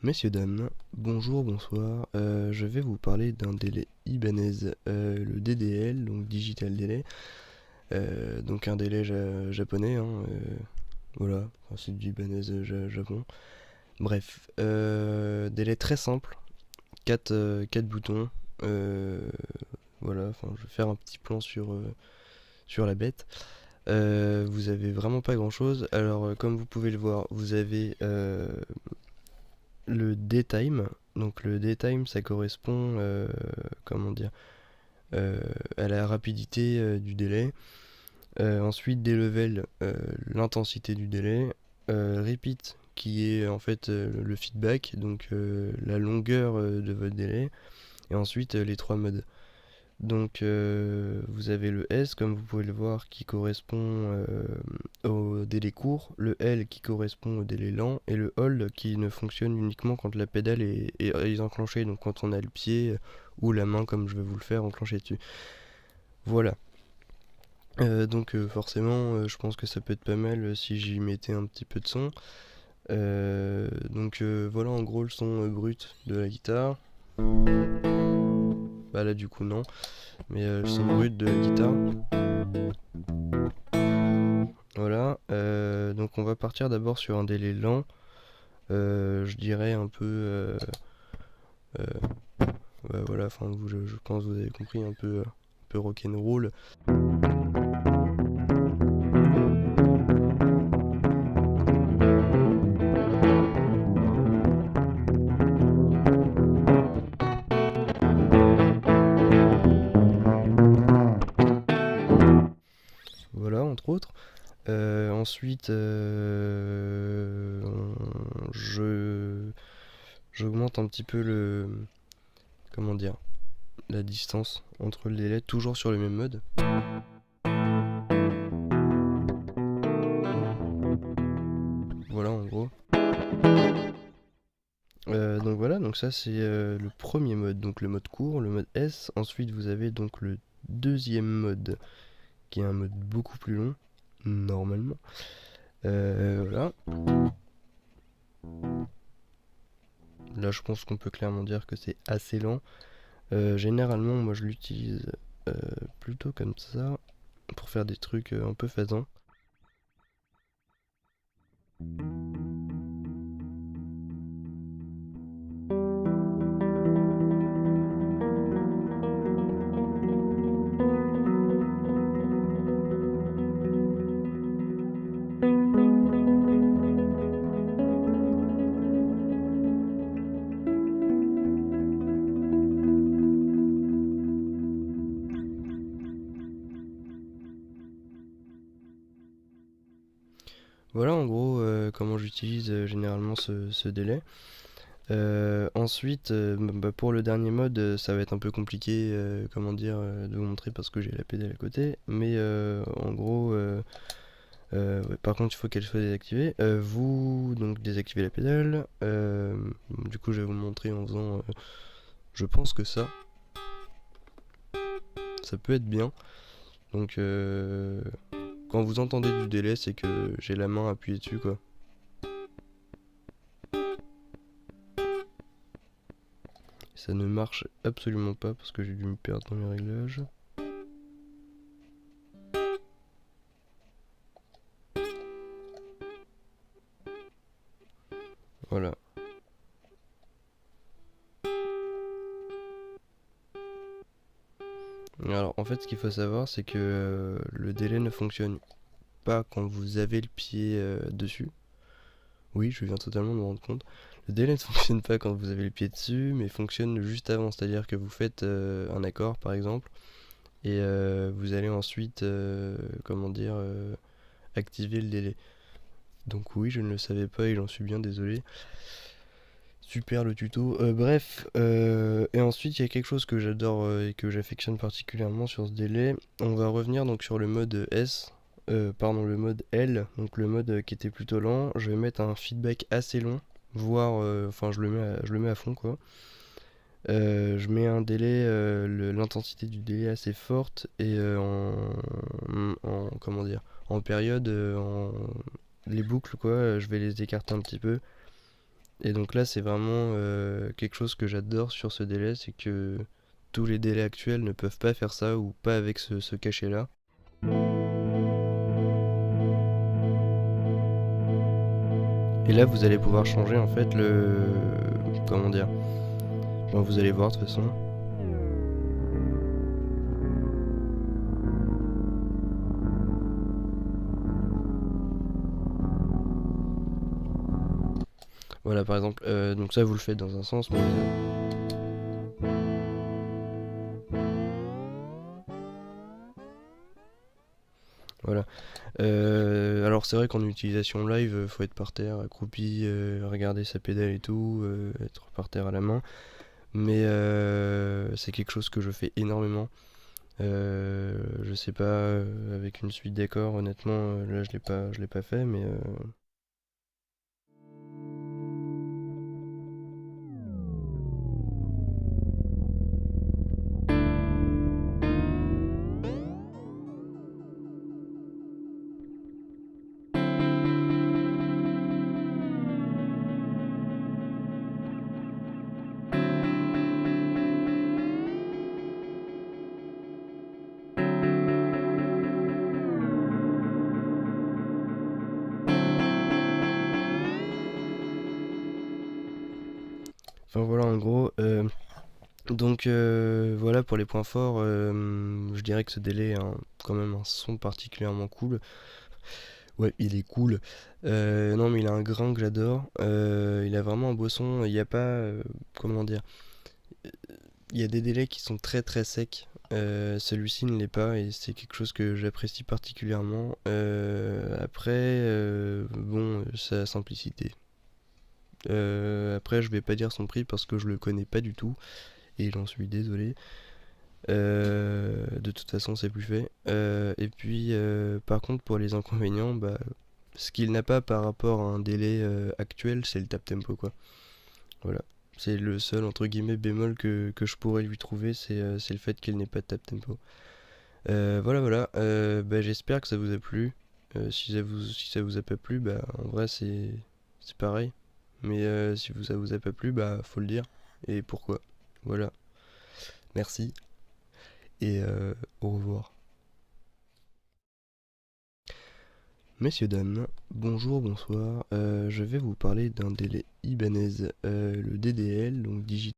Messieurs, dames, bonjour, bonsoir. Je vais vous parler d'un délai Ibanez, le DDL, donc Digital Delay. Donc un délai japonais, hein, voilà, enfin, c'est du Ibanez Japon. Bref, délai très simple, 4 boutons. euh, voilà, enfin, je vais faire un petit plan sur la bête. Vous avez vraiment pas grand chose. Alors, comme vous pouvez le voir, vous avez le daytime. Donc le daytime, ça correspond, comment dire, à la rapidité du délai. Ensuite, des levels, l'intensité du délai. Repeat, qui est en fait le feedback, donc la longueur de votre délai. Et ensuite, les trois modes. Donc vous avez le S, comme vous pouvez le voir, qui correspond au délai court, le L qui correspond au délai lent, et le hold qui ne fonctionne uniquement quand la pédale est enclenchée, donc quand on a le pied ou la main, comme je vais vous le faire, enclenché dessus. Voilà. Donc forcément, je pense que ça peut être pas mal si j'y mettais un petit peu de son. Donc voilà en gros le son brut de la guitare. Bah là du coup non, mais le son brut de la guitare. Voilà, donc on va partir d'abord sur un délai lent, je dirais un peu, euh, bah voilà, enfin je pense que vous avez compris, un peu rock'n'roll. Voilà, entre autres. Ensuite, j'augmente un petit peu comment dire, la distance entre le délai, toujours sur le même mode. Voilà, en gros. Donc voilà, donc ça c'est le premier mode, donc le mode court, le mode S. Ensuite vous avez donc le deuxième mode, qui est un mode beaucoup plus long, normalement. Voilà. Là je pense qu'on peut clairement dire que c'est assez lent. Généralement moi je l'utilise plutôt comme ça, pour faire des trucs un peu phasants. Voilà en gros comment j'utilise généralement ce délai. Ensuite, bah, pour le dernier mode, ça va être un peu compliqué, comment dire, de vous montrer parce que j'ai la pédale à côté. Mais en gros, ouais, par contre, il faut qu'elle soit désactivée. Vous donc désactivez la pédale. Du coup, je vais vous le montrer en faisant. Je pense que ça peut être bien. Donc, quand vous entendez du délai, c'est que j'ai la main appuyée dessus, quoi. Ça ne marche absolument pas parce que j'ai dû me perdre dans les réglages. Voilà. Alors en fait ce qu'il faut savoir c'est que le délai ne fonctionne pas quand vous avez le pied dessus. Oui, je viens totalement de me rendre compte. Le délai ne fonctionne pas quand vous avez le pied dessus, mais fonctionne juste avant. C'est-à-dire que vous faites un accord par exemple, et vous allez ensuite, comment dire, activer le délai. Donc oui, je ne le savais pas et j'en suis bien désolé. Super le tuto. Bref, et ensuite il y a quelque chose que j'adore et que j'affectionne particulièrement sur ce délai. On va revenir donc sur le mode S, pardon, le mode L, donc le mode qui était plutôt lent. Je vais mettre un feedback assez long, voire, enfin je le mets à fond quoi. Je mets un délai, l'intensité du délai assez forte et comment dire, en période, les boucles quoi, je vais les écarter un petit peu. Et donc là, c'est vraiment quelque chose que j'adore sur ce délai, c'est que tous les délais actuels ne peuvent pas faire ça ou pas avec ce cachet-là. Et là, vous allez pouvoir changer en fait le... Comment dire? Bon, vous allez voir de toute façon. Voilà, par exemple, donc ça vous le faites dans un sens, mais voilà. Alors c'est vrai qu'en utilisation live, faut être par terre, accroupi, regarder sa pédale et tout, être par terre à la main. Mais c'est quelque chose que je fais énormément. Je sais pas, avec une suite d'accords, honnêtement, là je l'ai pas fait, mais enfin voilà en gros. Donc voilà pour les points forts. Je dirais que ce délai a quand même un son particulièrement cool. Ouais, il est cool. Non, mais il a un grain que j'adore. Il a vraiment un beau son. Il n'y a pas, comment dire, il y a des délais qui sont très très secs. Celui-ci ne l'est pas et c'est quelque chose que j'apprécie particulièrement. Après, bon, sa simplicité. Après, je vais pas dire son prix parce que je le connais pas du tout et j'en suis désolé. De toute façon, c'est plus fait. Et puis, par contre, pour les inconvénients, bah, ce qu'il n'a pas par rapport à un délai actuel, c'est le tap tempo, quoi. Voilà. C'est le seul, entre guillemets, bémol que je pourrais lui trouver, c'est le fait qu'il n'ait pas de tap tempo. Voilà, voilà. Bah, j'espère que ça vous a plu. Si ça vous a pas plu, bah, en vrai, c'est pareil. Mais si ça vous a pas plu, bah, faut le dire. Et pourquoi. Voilà. Merci. Et au revoir. Messieurs, dames, bonjour, bonsoir. Je vais vous parler d'un délai Ibanez, le DDL, donc Digital